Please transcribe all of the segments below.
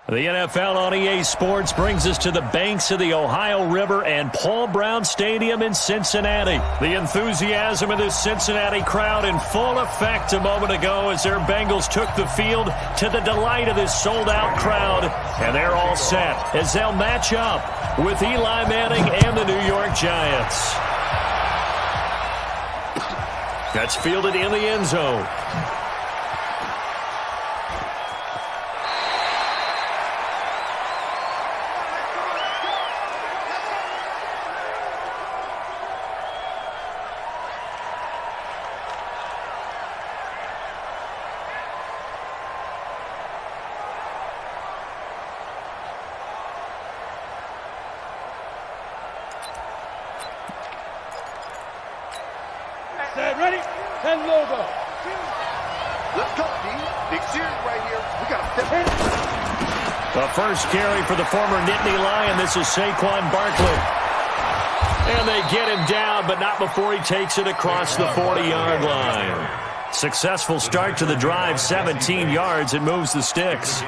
The NFL on EA Sports brings us to the banks of the Ohio River and Paul Brown Stadium in Cincinnati. The enthusiasm of this Cincinnati crowd in full effect a moment ago as their Bengals took the field to the delight of this sold-out crowd. And they're all set as they'll match up with Eli Manning and the New York Giants. That's fielded in the end zone. Ready? And logo. Let's go, D. Big series right here. We got to step in. The first carry for the former Nittany Lion. This is Saquon Barkley. And they get him down, but not before he takes it across the 40-yard line. Successful start to the drive, 17 yards. It moves the sticks.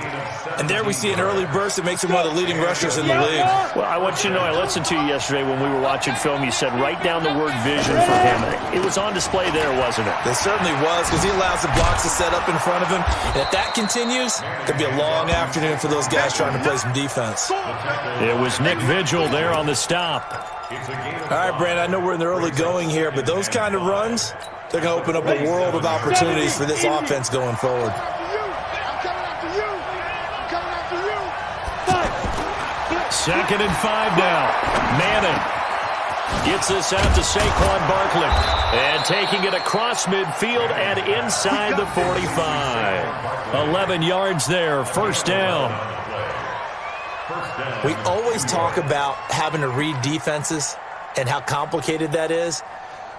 And there we see an early burst that makes him one of the leading rushers in the league. Well, I want you to know, I listened to you yesterday when we were watching film. You said write down the word vision for him. It was on display there, wasn't it? It certainly was, because he allows the blocks to set up in front of him. And if that continues, it could be a long afternoon for those guys trying to play some defense. It was Nick Vigil there on the stop. All right, Brandon, I know we're in the early going here, but those kind of runs, they're going to open up a world of opportunities for this offense going forward. Second and 5 now. Manning gets this out to Saquon Barkley. And taking it across midfield and inside the 45. 11 yards there, first down. We always talk about having to read defenses and how complicated that is.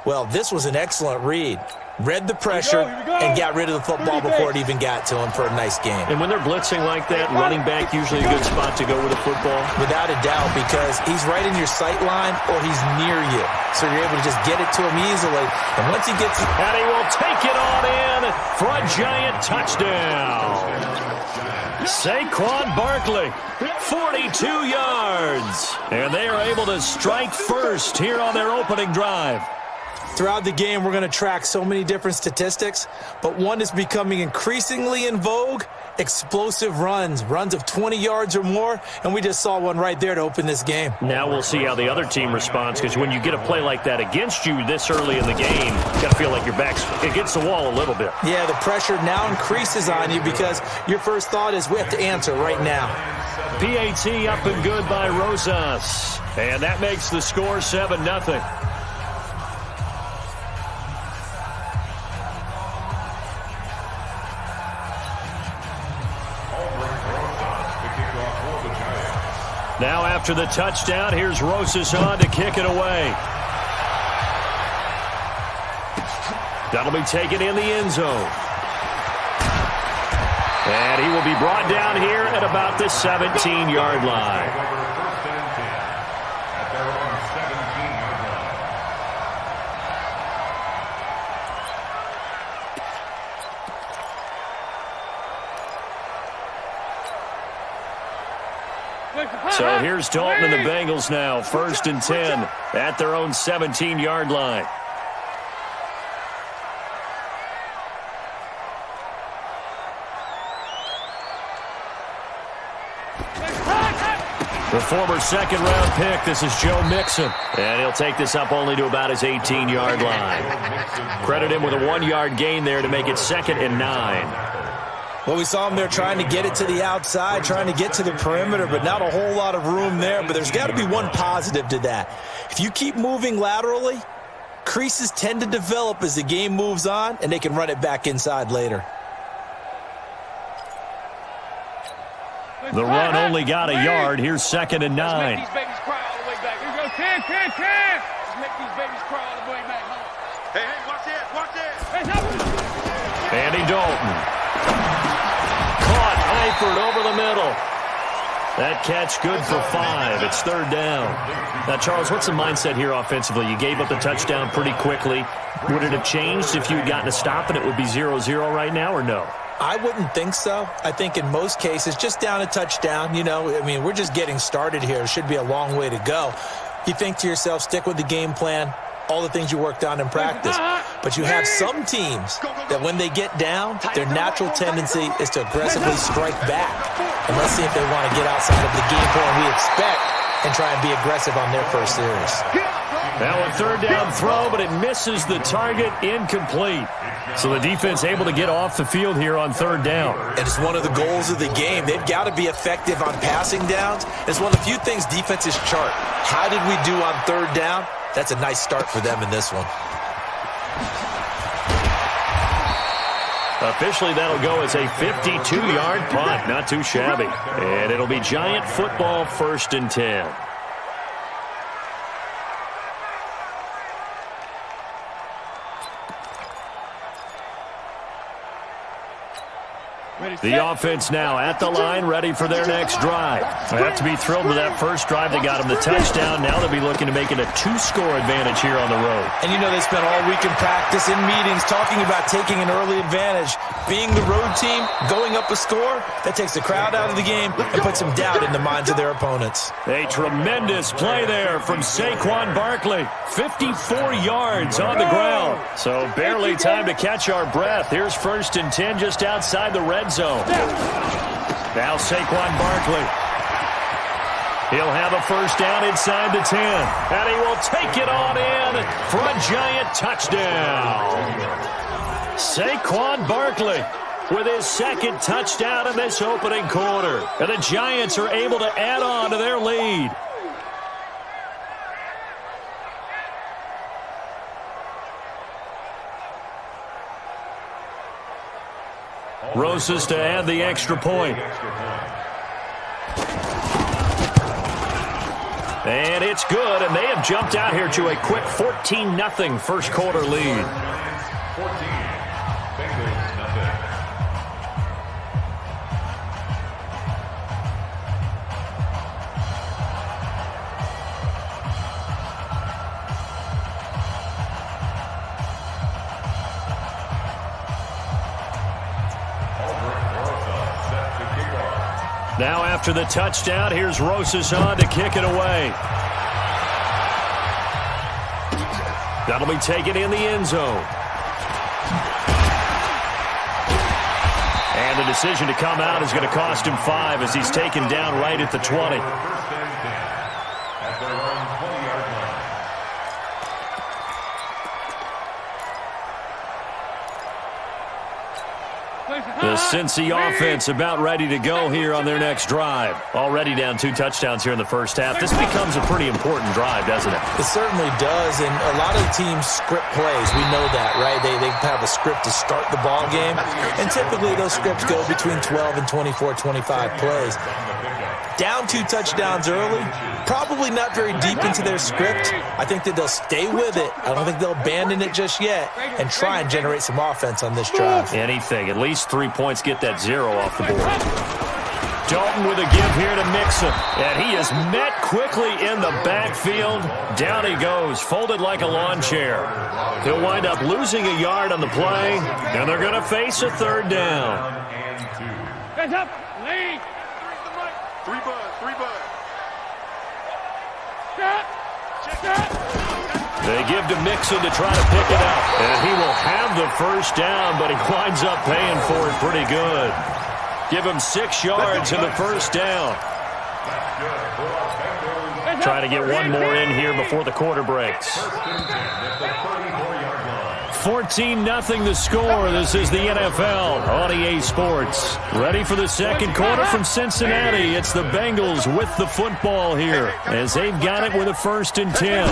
Well, this was an excellent read. Read the pressure and got rid of the football before it even got to him for a nice game. And when they're blitzing like that, running back usually a good spot to go with a football? Without a doubt, because he's right in your sight line or he's near you. So you're able to just get it to him easily. And once he gets it... And he will take it on in for a giant touchdown. Saquon Barkley, 42 yards. And they are able to strike first here on their opening drive. Throughout the game, we're going to track so many different statistics, but one is becoming increasingly in vogue, explosive runs of 20 yards or more, and we just saw one right there to open this game. Now we'll see how the other team responds, because when you get a play like that against you this early in the game, you got to feel like your back's against the wall a little bit. Yeah, the pressure now increases on you because your first thought is we have to answer right now. PAT up and good by Rosas, and that makes the score 7-0. Now after the touchdown, here's Rosas on to kick it away. That'll be taken in the end zone. And he will be brought down here at about the 17-yard line. So here's Dalton and the Bengals now, 1st and 10 at their own 17-yard line. The former second-round pick, this is Joe Mixon. And he'll take this up only to about his 18-yard line. Credit him with a 1-yard gain there to make it 2nd and 9. Well, we saw him there trying to get it to the outside, trying to get to the perimeter, but not a whole lot of room there. But there's got to be one positive to that. If you keep moving laterally, creases tend to develop as the game moves on, and they can run it back inside later. The run only got a yard. Here's 2nd and 9. Let's make these babies cry all the way back. Here we go. 10. Let's make these babies cry all the way back. Hey, watch this. Andy Dalton. Caught Eifert over the middle. That catch good for 5. It's 3rd down. Now, Charles, what's the mindset here offensively? You gave up the touchdown pretty quickly. Would it have changed if you had gotten a stop and it would be 0-0 right now or no? I wouldn't think so. I think in most cases, just down a touchdown, we're just getting started here. It should be a long way to go. You think to yourself, stick with the game plan, all the things you worked on in practice. But you have some teams that when they get down, their natural tendency is to aggressively strike back. And let's see if they want to get outside of the game plan we expect and try and be aggressive on their first series. Now a third down throw, but it misses the target, incomplete. So the defense able to get off the field here on third down. And it's one of the goals of the game. They've got to be effective on passing downs. It's one of the few things defenses chart. How did we do on third down? That's a nice start for them in this one. Officially, that'll go as a 52-yard punt. Not too shabby. And it'll be Giant football, 1st and 10. The offense now at the line, ready for their next drive. They have to be thrilled with that first drive. They got them the touchdown. Now they'll be looking to make it a 2-score advantage here on the road. And they spent all week in practice, in meetings, talking about taking an early advantage. Being the road team, going up a score, that takes the crowd out of the game and puts some doubt in the minds of their opponents. A tremendous play there from Saquon Barkley. 54 yards on the ground. So barely time to catch our breath. Here's 1st and 10 just outside the red zone. Now Saquon Barkley. He'll have a first down inside the 10. And he will take it on in for a Giant touchdown. Saquon Barkley with his 2nd touchdown in this opening quarter. And the Giants are able to add on to their lead. Rosas to add the extra point. And it's good, and they have jumped out here to a quick 14-0 first quarter lead. 14, Bengals, nothing. Now after the touchdown, here's Rosas on to kick it away. That'll be taken in the end zone. And the decision to come out is going to cost him 5 as he's taken down right at the 20. The Cincy offense about ready to go here on their next drive. Already down 2 touchdowns here in the first half. This becomes a pretty important drive, doesn't it? It certainly does, and a lot of teams script plays. We know that, right? They have a script to start the ball game, and typically those scripts go between 12 and 24, 25 plays. Down 2 touchdowns early, probably not very deep into their script. I think that they'll stay with it. I don't think they'll abandon it just yet and try and generate some offense on this drive. Anything. At least 3 points, get that 0 off the board. Dalton with a give here to Mixon. And he is met quickly in the backfield. Down he goes, folded like a lawn chair. He'll wind up losing a yard on the play, and they're going to face a third down. Hands up, lead. 3 bud. They give to Mixon to try to pick it up. And he will have the first down, but he winds up paying for it pretty good. Give him 6 yards in the first down. Try to get one more in here before the quarter breaks. 14-0 the score. This is the NFL on EA Sports. Ready for the second quarter from Cincinnati. It's the Bengals with the football here as they've got it with a 1st and 10.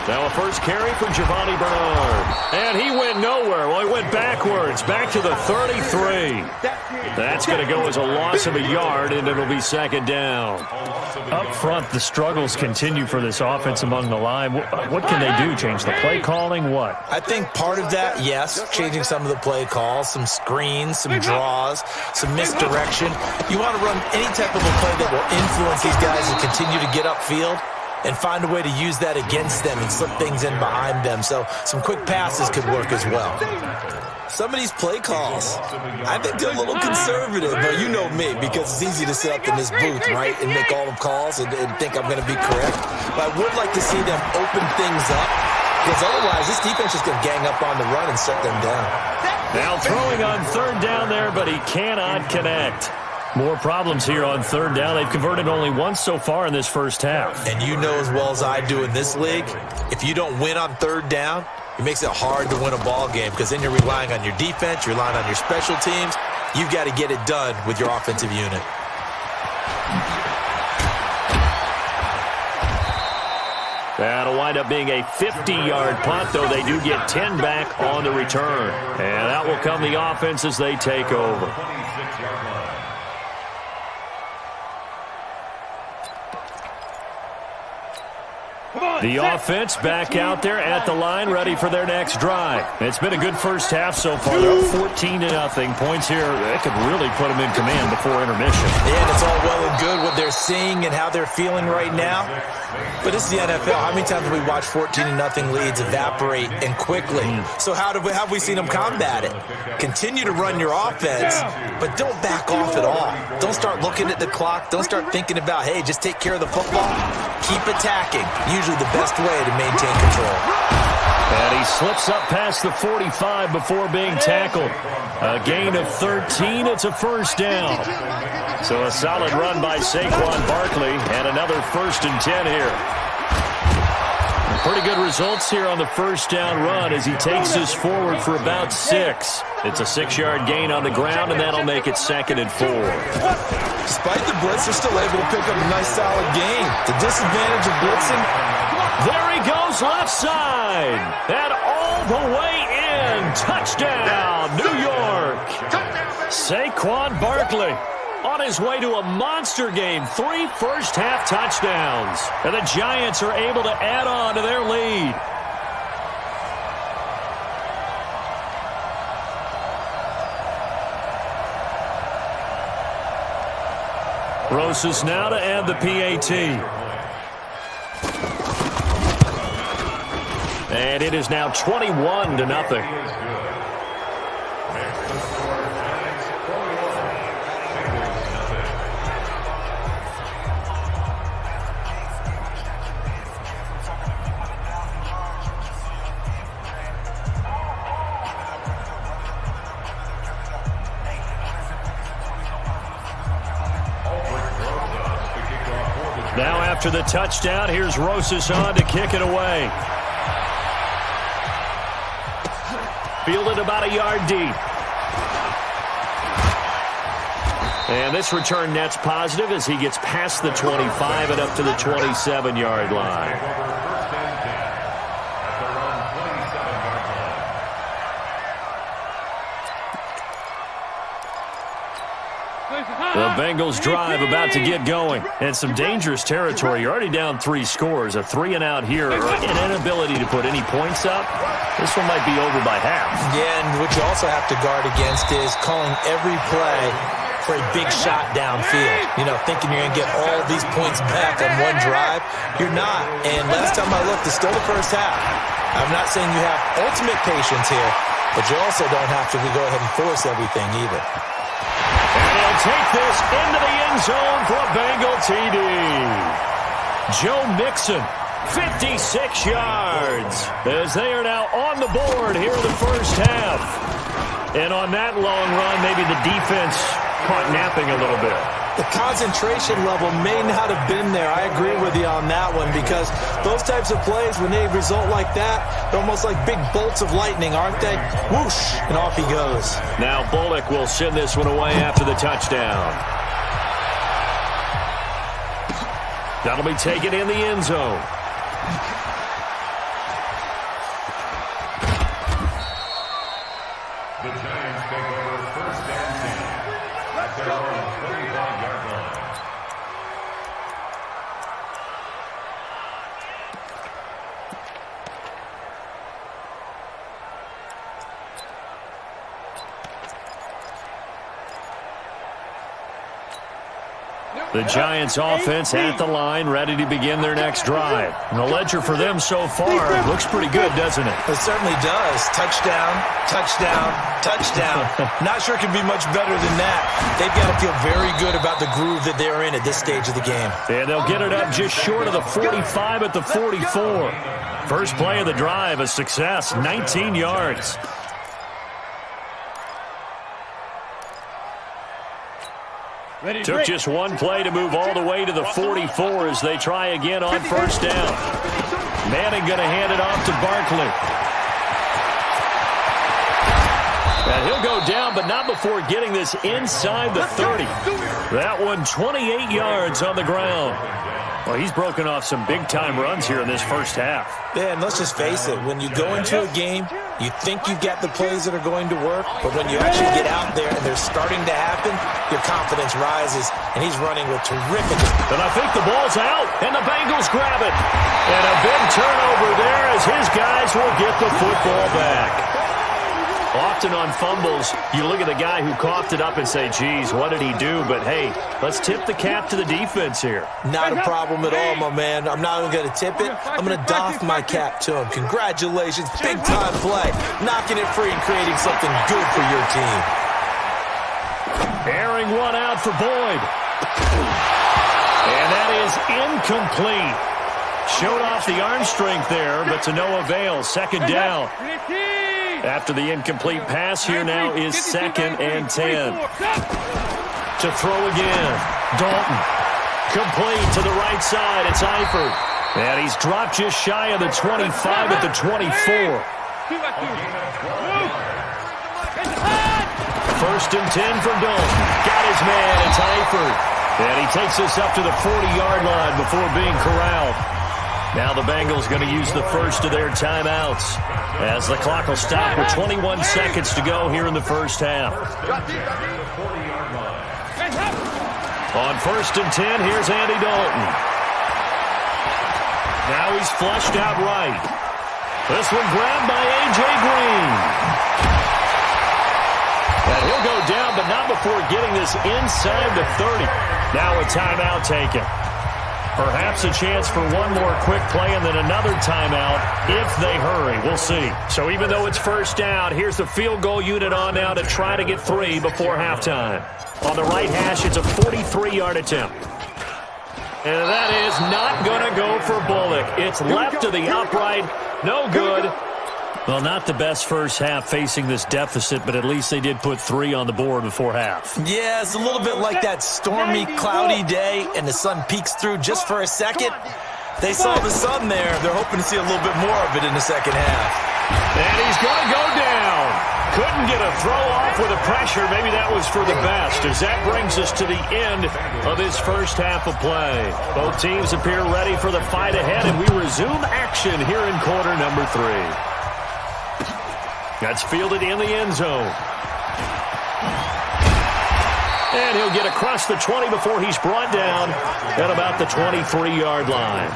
Now a first carry from Giovanni Bernard. And he went nowhere. Well, he went backwards, back to the 33. That's going to go as a loss of a yard, and it'll be 2nd down. Up front, the struggles continue for this offense among the line. What can they do? Change the play calling? What? I think part of that, yes, changing some of the play calls, some screens, some draws, some misdirection. You want to run any type of a play that will influence these guys and continue to get upfield. and find a way to use that against them and slip things in behind them. So some quick passes could work as well. Some of these play calls, I think they're a little conservative. But you know me, because it's easy to sit up in this booth, right, and make all the calls and think I'm going to be correct. But I would like to see them open things up, because otherwise this defense is going to gang up on the run and shut them down. Now throwing on third down there, but he cannot connect. More problems here on third down. They've converted only once so far in this first half. And you know as well as I do in this league, if you don't win on third down, it makes it hard to win a ball game, because then you're relying on your defense, you're relying on your special teams. You've got to get it done with your offensive unit. That'll wind up being a 50-yard punt, though they do get 10 back on the return. And out will come the offense as they take over. The offense back out there at the line, ready for their next drive. It's been a good first half so far. They're up 14-0. Points here, that could really put them in command before intermission. Yeah, and it's all well and good what they're seeing and how they're feeling right now. But this is the NFL. How many times have we watched 14-0 leads evaporate and quickly? So how have we seen them combat it? Continue to run your offense, but don't back off at all. Don't start looking at the clock. Don't start thinking about, hey, just take care of the football. Keep attacking. Usually the best way to maintain control. And he slips up past the 45 before being tackled. A gain of 13. It's a first down. So a solid run by Saquon Barkley, and another 1st and 10 here. Pretty good results here on the first down run as he takes this forward for about 6. It's a 6-yard gain on the ground, and that'll make it 2nd and 4. Despite the blitz, they're still able to pick up a nice solid gain. The disadvantage of blitzing. There he goes left side. And all the way in. Touchdown, New York. Saquon Barkley on his way to a monster game. 3 first-half touchdowns. And the Giants are able to add on to their lead. Rosas now to add the PAT. And it is now 21-0. Now after the touchdown, here's Rosas on to kick it away. Fielded about a yard deep. And this return net's positive as he gets past the 25 and up to the 27-yard line. The Bengals drive about to get going. And some dangerous territory. You're already down 3 scores. A 3-and-out here, or an inability to put any points up. This one might be over by half. Yeah, and what you also have to guard against is calling every play for a big shot downfield. You know, thinking you're going to get all these points back on one drive. You're not. And last time I looked, it's still the first half. I'm not saying you have ultimate patience here, but you also don't have to go ahead and force everything either. And he'll take this into the end zone for a Bengal TD. Joe Mixon, 56 yards, as they are now on the board here in the first half. And on that long run, maybe the defense caught napping a little bit. The concentration level may not have been there. I agree with you on that one, because those types of plays, when they result like that, they're almost like big bolts of lightning, aren't they? Whoosh, and off he goes. Now Bullock will send this one away after the touchdown. That'll be taken in the end zone. The Giants take over 1st and 10 at their own 25-yard line. The Giants offense at the line, ready to begin their next drive. And the ledger for them so far looks pretty good, doesn't it? It certainly does. Touchdown, touchdown, touchdown. Not sure it can be much better than that. They've got to feel very good about the groove that they're in at this stage of the game. And they'll get it up just short of the 45 at the 44. First play of the drive, a success, 19 yards. Took just one play to move all the way to the 44 as they try again on first down. Madden going to hand it off to Barkley. And he'll go down, but not before getting this inside the 30. That one 28 yards on the ground. Well, he's broken off some big-time runs here in this first half. Yeah, and let's just face it. When you go into a game, you think you've got the plays that are going to work, but when you actually get out there and they're starting to happen, your confidence rises, and he's running with terrific. And I think the ball's out, and the Bengals grab it. And a big turnover there as his guys will get the football back. Often on fumbles, you look at the guy who coughed it up and say, geez, what did he do? But, hey, let's tip the cap to the defense here. Not a problem at all, my man. I'm not even going to tip it. I'm going to doff my cap to him. Congratulations. Big-time play. Knocking it free and creating something good for your team. Airing one out for Boyd. And that is incomplete. Showed off the arm strength there, but to no avail. Second down. After the incomplete pass, here now is 2nd and 10. To throw again. Dalton. Complete to the right side. It's Eifert. And he's dropped just shy of the 25 at the 24. First and 10 for Dalton. Got his man. It's Eifert. And he takes us up to the 40-yard line before being corralled. Now the Bengals going to use the first of their timeouts as the clock will stop with 21 seconds to go here in the first half. On first and 10, here's Andy Dalton. Now he's flushed out right. This one grabbed by A.J. Green. And he'll go down, but not before getting this inside the 30. Now a timeout taken. Perhaps a chance for one more quick play and then another timeout if they hurry. We'll see. So even though it's first down, here's the field goal unit on now to try to get 3 before halftime. On the right hash, it's a 43-yard attempt. And that is not going to go for Bullock. It's left to the upright. No good. Well, not the best first half facing this deficit, but at least they did put 3 on the board before half. Yeah, it's a little bit like that stormy, cloudy day, and the sun peeks through just for a second. They saw the sun there. They're hoping to see a little bit more of it in the second half. And he's going to go down. Couldn't get a throw off with the pressure. Maybe that was for the best, as that brings us to the end of this first half of play. Both teams appear ready for the fight ahead, and we resume action here in quarter number 3. That's fielded in the end zone. And he'll get across the 20 before he's brought down at about the 23-yard line.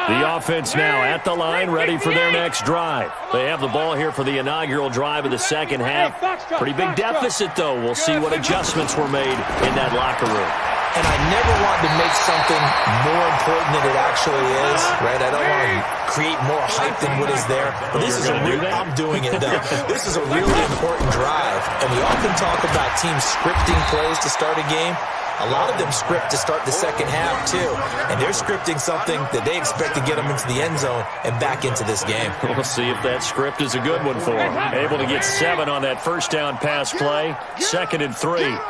The offense now at the line, ready for their next drive. They have the ball here for the inaugural drive of the second half. Pretty big deficit, though. We'll see what adjustments were made in that locker room. And I never want to make something more important than it actually is, right? I don't want to create more hype than what is there. But this is a real, I'm doing it, though. This is a really important drive. And we often talk about teams scripting plays to start a game. A lot of them script to start the second half, too. And they're scripting something that they expect to get them into the end zone and back into this game. We'll see if that script is a good one for them. Able to get 7 on that first down pass play. 2nd and 3. Regular.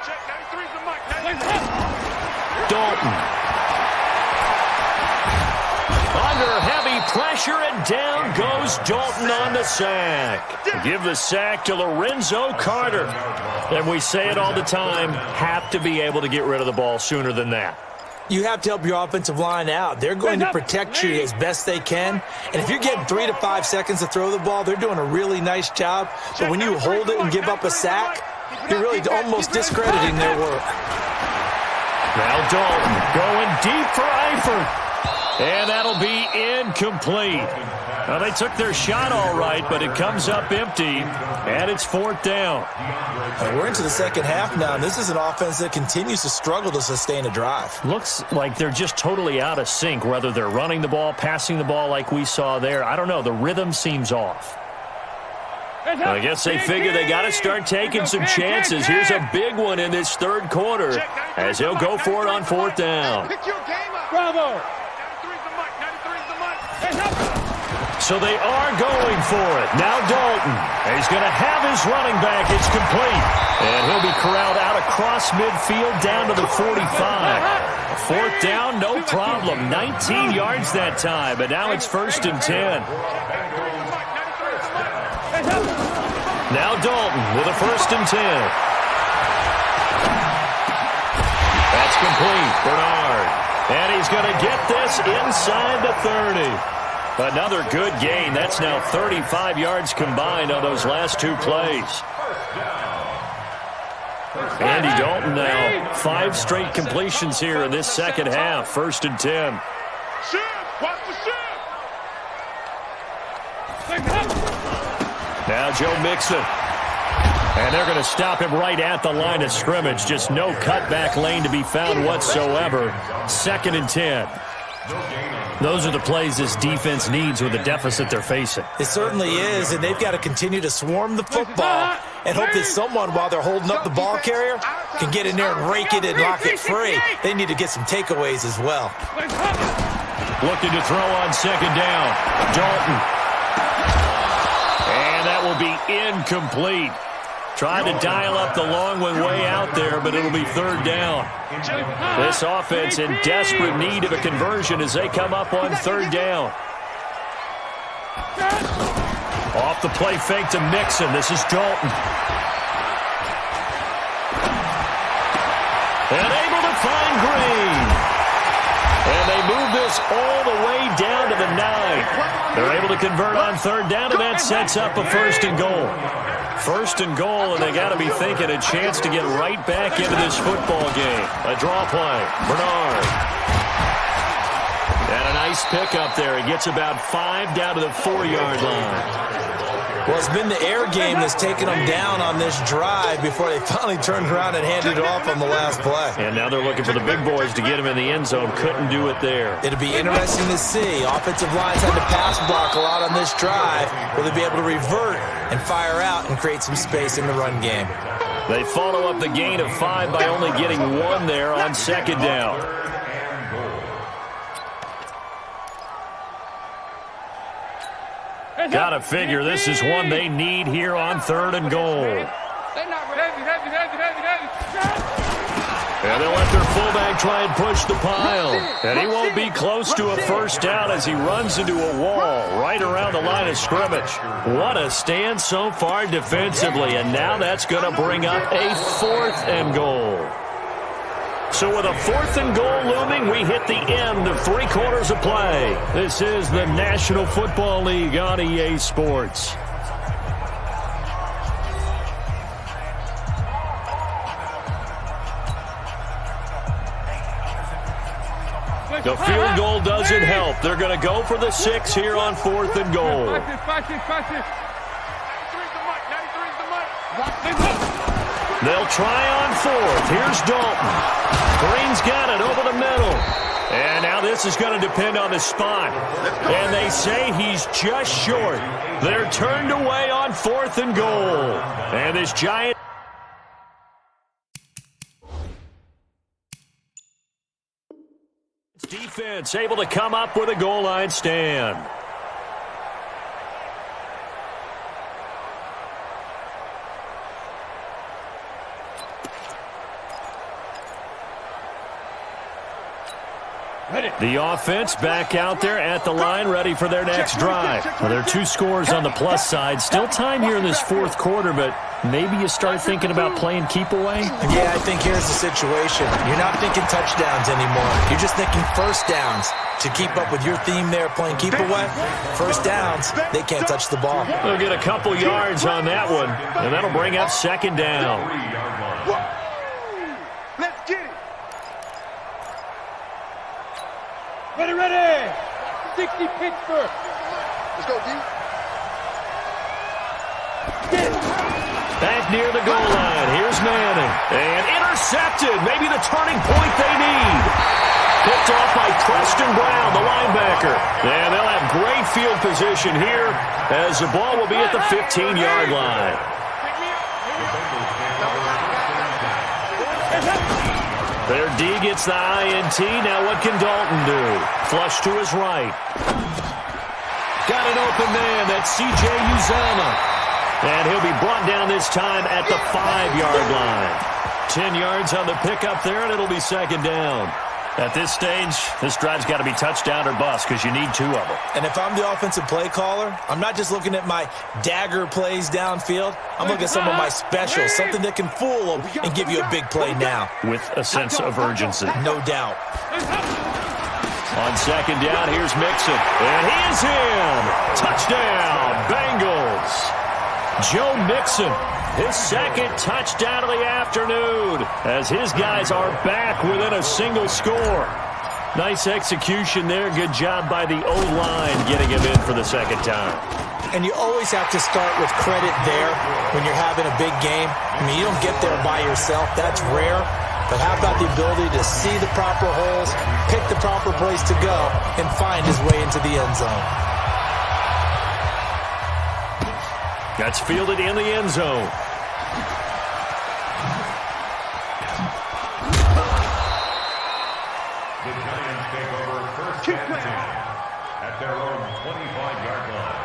Check 93's the mic. Dalton. Under heavy pressure, and down goes Dalton on the sack. Give the sack to Lorenzo Carter. And we say it all the time, have to be able to get rid of the ball sooner than that. You have to help your offensive line out. They're going to protect you as best they can. And if you're getting 3 to 5 seconds to throw the ball, they're doing a really nice job. But when you hold it and give up a sack, you're really almost discrediting their work. Now Dalton going deep for Eifert. And that'll be incomplete. Well, they took their shot all right, but it comes up empty, and it's 4th down. And we're into the second half now, and this is an offense that continues to struggle to sustain a drive. Looks like they're just totally out of sync, whether they're running the ball, passing the ball like we saw there. I don't know. The rhythm seems off. I guess they figure they got to start taking some chances. Here's a big one in this third quarter as he'll go for it on 4th down. Bravo. So they are going for it. Now Dalton. He's going to have his running back. It's complete. And he'll be corralled out across midfield down to the 45. 4th down, no problem. 19 yards that time, but now it's 1st and 10. Now Dalton with a 1st and 10. That's complete. Bernard. And he's going to get this inside the 30. Another good gain. That's now 35 yards combined on those last 2 plays. Andy Dalton now 5 straight completions here in this second half. 1st and 10. Now Joe Mixon. And they're going to stop him right at the line of scrimmage. Just no cutback lane to be found whatsoever. 2nd and 10. Those are the plays this defense needs with the deficit they're facing. It certainly is, and they've got to continue to swarm the football and hope that someone, while they're holding up the ball carrier, can get in there and rake it and lock it free. They need to get some takeaways as well. Looking to throw on 2nd down. Dalton. And that will be incomplete. Trying to dial up the long one way out there, but it'll be 3rd down. This offense in desperate need of a conversion as they come up on 3rd down. Off the play fake to Mixon. This is Dalton. And able to find Green. And they move this all the way down to the 9. They're able to convert on 3rd down, and that sets up a 1st and goal. 1st and goal, and they got to be thinking a chance to get right back into this football game. A draw play. Bernard. And a nice pickup there. He gets about 5 down to the 4-yard line. Well, it's been the air game that's taken them down on this drive before they finally turned around and handed it off on the last play. And now they're looking for the big boys to get him in the end zone. Couldn't do it there. It'll be interesting to see. Offensive lines had to pass block a lot on this drive. Will they be able to revert and fire out and create some space in the run game? They follow up the gain of 5 by only getting 1 there on 2nd down. Gotta figure this is one they need here on 3rd and goal. And they'll let their fullback try and push the pile. And he won't be close to a 1st down as he runs into a wall right around the line of scrimmage. What a stand so far defensively. And now that's going to bring up a 4th and goal. So with a 4th and goal looming, we hit the end of 3 quarters of play. This is the National Football League on EA Sports. The field goal doesn't help. They're going to go for the 6 here on 4th and goal. They'll try on 4th. Here's Dalton. Green's got it over the middle. And now this is going to depend on the spot. And they say he's just short. They're turned away on 4th and goal. And this giant defense able to come up with a goal line stand. The offense back out there at the line, ready for their next drive. Well, there are 2 scores on the plus side. Still time here in this 4th quarter, but maybe you start thinking about playing keep away? Yeah, I think here's the situation. You're not thinking touchdowns anymore. You're just thinking 1st downs. To keep up with your theme there, playing keep away, 1st downs, they can't touch the ball. They'll get a couple yards on that one, and that'll bring up 2nd down. Let's get it. Ready. 60 Pittsburgh. Let's go, D. Back near the goal line. Here's Manning. And intercepted. Maybe the turning point they need. Picked off by Preston Brown, the linebacker. And they'll have great field position here as the ball will be at the 15-yard line. Their D gets the INT. Now what can Dalton do? Flush to his right. Got an open man. That's C.J. Uzomah. And he'll be brought down this time at the 5-yard line. 10 yards on the pickup there, and it'll be second down. At this stage, this drive's got to be touchdown or bust because you need 2 of them. And if I'm the offensive play caller, I'm not just looking at my dagger plays downfield. I'm looking at some of my specials, something that can fool them and give you a big play now. With a sense of urgency. No doubt. On second down, here's Mixon. And he is in. Touchdown, Bengals. Joe Mixon, his second touchdown of the afternoon as his guys are back within a single score. Nice execution there. Good job by the O-line getting him in for the second time. And you always have to start with credit there when you're having a big game. I mean, you don't get there by yourself. That's rare. But how about the ability to see the proper holes, pick the proper place to go, and find his way into the end zone? That's fielded in the end zone. The Giants take over first and 10 at their own 25-yard line.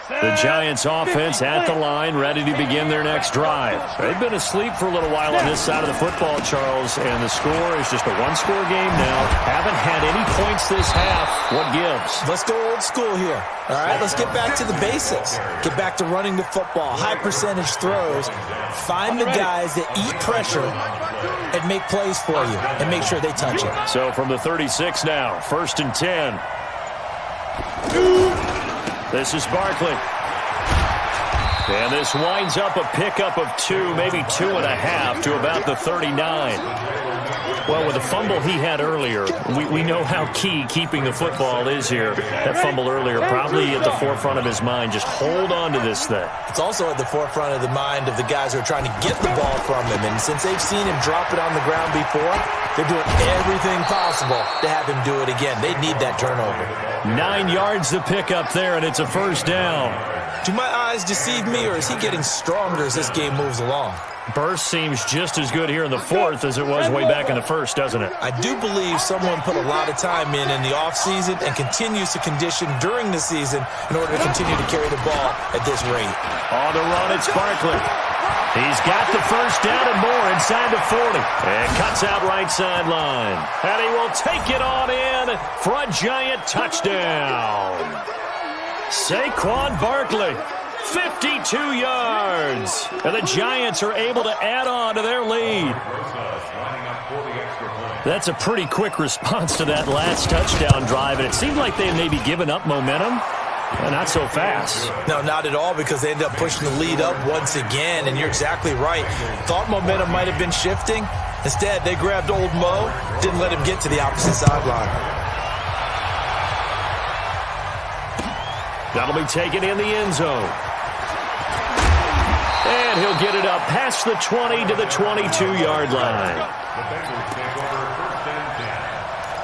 The Giants offense at the line, ready to begin their next drive. They've been asleep for a little while on this side of the football, Charles, and the score is just a one-score game now. Haven't had any points this half. What gives? Let's go old school here. All right, let's get back to the basics. Get back to running the football, high percentage throws. Find the guys that eat pressure and make plays for you and make sure they touch it. So from the 36 now, first and 10. This is Barkley. And this winds up a pickup of 2, maybe 2.5 to about the 39. Well, with the fumble he had earlier, we know how key keeping the football is here. That fumble earlier probably at the forefront of his mind. Just hold on to this thing. It's also at the forefront of the mind of the guys who are trying to get the ball from him. And since they've seen him drop it on the ground before, they're doing everything possible to have him do it again. They need that turnover. 9 yards to pick up there, and it's a first down. Do my eyes deceive me, or is he getting stronger as this game moves along? Burst seems just as good here in the fourth as it was way back in the first, doesn't it? I do believe someone put a lot of time in the offseason and continues to condition during the season in order to continue to carry the ball at this rate. On the run, it's Barkley. He's got the first down and more inside the 40. And cuts out right sideline. And he will take it on in for a giant touchdown. Saquon Barkley, 52 yards. And the Giants are able to add on to their lead. That's a pretty quick response to that last touchdown drive. And it seemed like they may be giving up momentum. Not so fast. No, not at all, because they ended up pushing the lead up once again, and you're exactly right. Thought momentum might have been shifting. Instead, they grabbed old Mo, didn't let him get to the opposite sideline. That'll be taken in the end zone. And he'll get it up past the 20 to the 22-yard line. The Bengals take over first and 10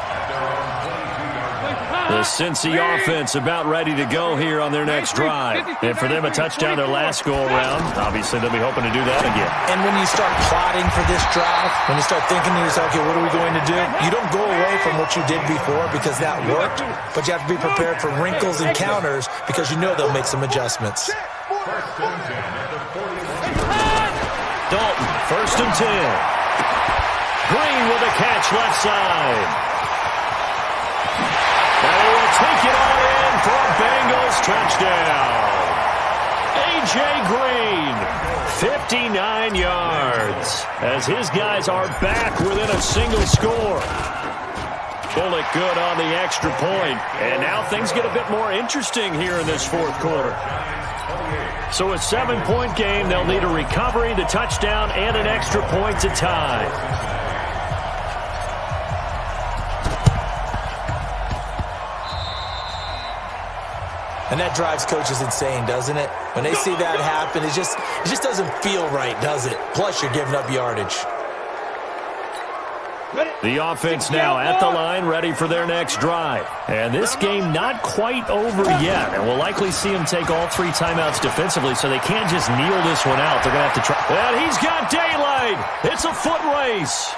at their own 22-yard line. The Cincy offense about ready to go here on their next drive. And for them, a touchdown their last go-around. Obviously, they'll be hoping to do that again. And when you start plotting for this drive, when you start thinking to yourself, okay, what are we going to do? You don't go away from what you did before because that worked, but you have to be prepared for wrinkles and counters because you know they'll make some adjustments. First and 10 at the 41. Dalton, first and 10. Green with a catch left side. And he will take it all in for a Bengals touchdown. A.J. Green, 59 yards, as his guys are back within a single score. Bullock good on the extra point. And now things get a bit more interesting here in this fourth quarter. So a 7-point game, they'll need a recovery, the touchdown, and an extra point to tie. And that drives coaches insane, doesn't it? When they see that happen, it just doesn't feel right, does it? Plus, you're giving up yardage. The offense now at the line, ready for their next drive. And this game not quite over yet. And we'll likely see them take all 3 timeouts defensively, so they can't just kneel this one out. They're going to have to try. And he's got daylight. It's a foot race.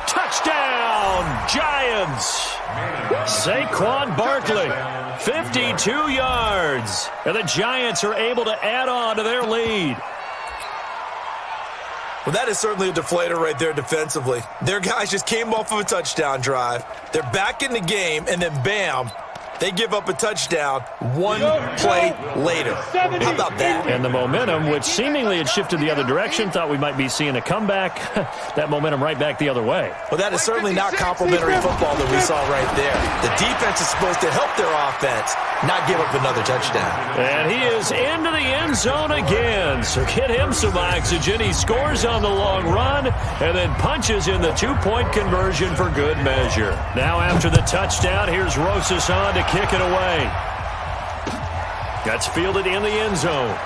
Touchdown, Giants. Saquon Barkley, 52 yards. And the Giants are able to add on to their lead. Well, that is certainly a deflator right there defensively. Their guys just came off of a touchdown drive. They're back in the game, and then bam, they give up a touchdown 1 play later. How about that? And the momentum, which seemingly had shifted the other direction, thought we might be seeing a comeback. That momentum right back the other way. Well, that is certainly not complimentary football that we saw right there. The defense is supposed to help their offense, not give up another touchdown. And he is into the end zone again. So get him some oxygen. He scores on the long run and then punches in the 2-point conversion for good measure. Now after the touchdown, here's Rosas on to kick it away. That's fielded in the end zone.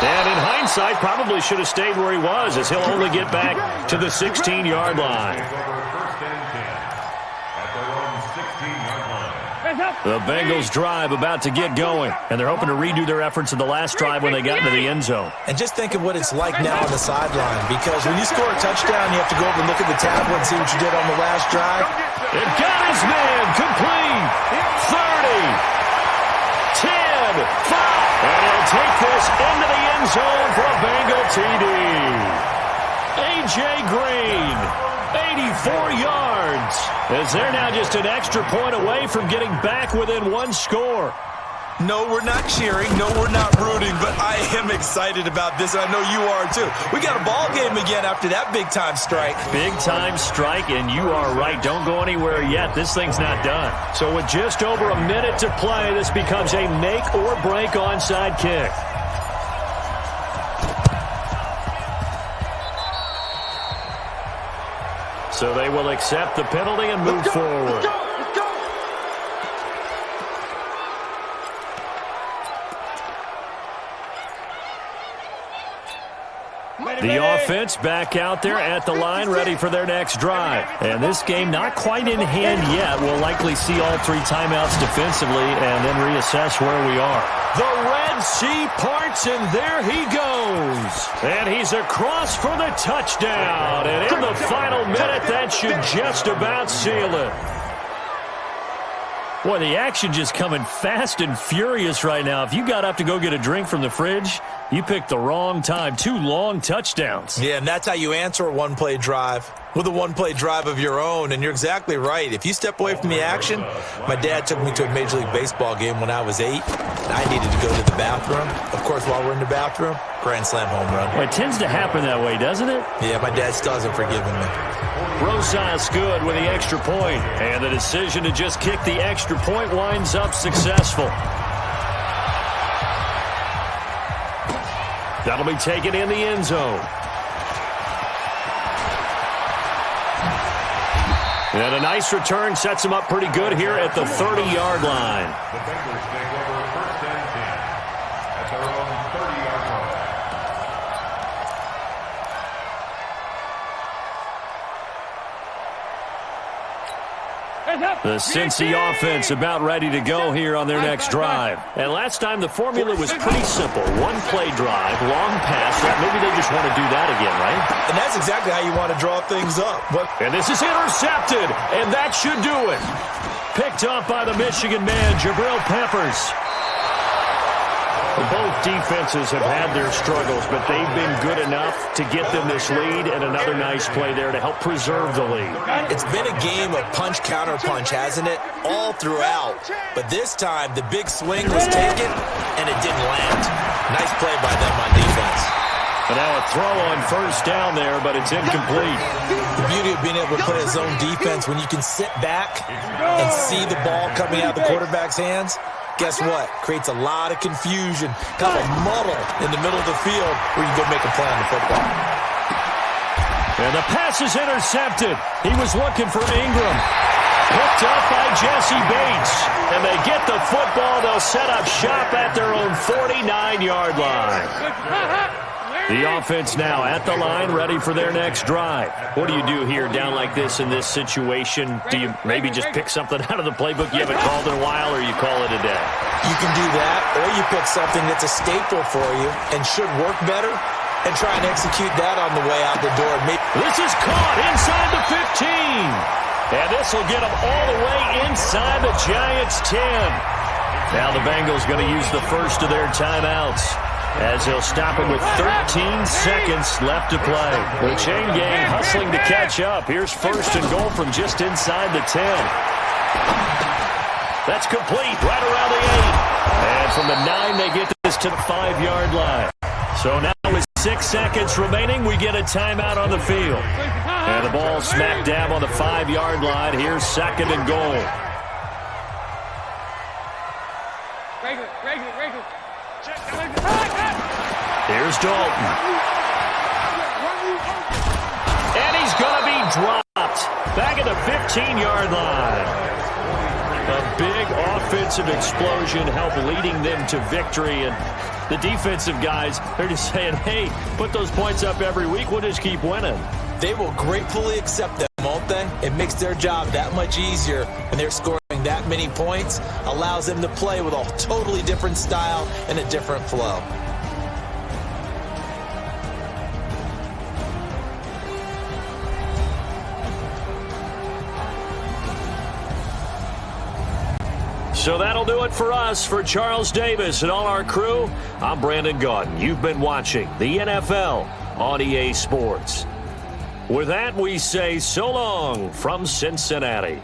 And in hindsight, probably should have stayed where he was, as he'll only get back to the 16-yard line. The Bengals drive about to get going, and they're hoping to redo their efforts of the last drive when they got into the end zone. And just think of what it's like now on the sideline, because when you score a touchdown, you have to go over and look at the tablet and see what you did on the last drive. It got his man complete. 30, 10, 5. And he'll take this into the end zone for a Bengal TD. A.J. Green, 84 yards. As they're now just an extra point away from getting back within 1 score. No, we're not cheering. No, we're not rooting, but I am excited about this, and I know you are too. We got a ball game again after that big-time strike. Big-time strike, and you are right. Don't go anywhere yet. This thing's not done. So with just over a minute to play, this becomes a make-or-break onside kick. So they will accept the penalty and move forward. The offense back out there at the line, ready for their next drive. And this game not quite in hand yet. We'll likely see all 3 timeouts defensively and then reassess where we are. The Red Sea parts, and there he goes. And he's across for the touchdown. And in the final minute, that should just about seal it. Boy, the action just coming fast and furious right now. If you got up to go get a drink from the fridge, you picked the wrong time. 2 long touchdowns. Yeah, and that's how you answer a 1-play drive, with a 1-play drive of your own. And you're exactly right. If you step away from the action, my dad took me to a Major League Baseball game when I was 8, and I needed to go to the bathroom. Of course, while we're in the bathroom, grand slam home run. Well, it tends to happen that way, doesn't it? Yeah, my dad still hasn't forgiven me. Rosas good with the extra point, and the decision to just kick the extra point winds up successful. That'll be taken in the end zone. And a nice return sets him up pretty good here at the 30-yard line. The Bengals take over 1st and 10 at their own 30-yard line. The Cincy offense about ready to go here on their next drive. And last time the formula was pretty simple. 1-play drive, long pass. Maybe they just want to do that again, right? And that's exactly how you want to draw things up. And this is intercepted, and that should do it. Picked up by the Michigan man, Jabril Peppers. Both defenses have had their struggles, but they've been good enough to get them this lead, and another nice play there to help preserve the lead. It's been a game of punch-counter-punch, hasn't it? All throughout. But this time, the big swing was taken, and it didn't land. Nice play by them on defense. And now a throw on 1st down there, but it's incomplete. The beauty of being able to play a zone defense, when you can sit back and see the ball coming out of the quarterback's hands, guess what? Creates a lot of confusion, kind of a muddle in the middle of the field where you can go make a play on the football. And the pass is intercepted. He was looking for Ingram. Picked up by Jesse Bates. And they get the football. They'll set up shop at their own 49-yard line. The offense now at the line, ready for their next drive. What do you do here down like this in this situation? Do you maybe just pick something out of the playbook you haven't called in a while, or you call it a day? You can do that, or you pick something that's a staple for you and should work better and try and execute that on the way out the door. This is caught inside the 15. And this will get them all the way inside the Giants' 10. Now the Bengals going to use the first of their timeouts, as they'll stop it with 13 seconds left to play. The chain gang hustling to catch up. Here's first and goal from just inside the 10. That's complete right around the 8. And from the 9, they get this to the 5-yard line. So now with 6 seconds remaining, we get a timeout on the field. And the ball smack dab on the 5-yard line. Here's second and goal. Here's Dalton. And he's going to be dropped. Back at the 15-yard line. A big offensive explosion helped leading them to victory. And the defensive guys, they're just saying, hey, put those points up every week. We'll just keep winning. They will gratefully accept them, won't they? It makes their job that much easier when they're scoring that many points. Allows them to play with a totally different style and a different flow. So that'll do it for us. For Charles Davis and all our crew, I'm Brandon Gaudin. You've been watching the NFL on EA Sports. With that, we say so long from Cincinnati.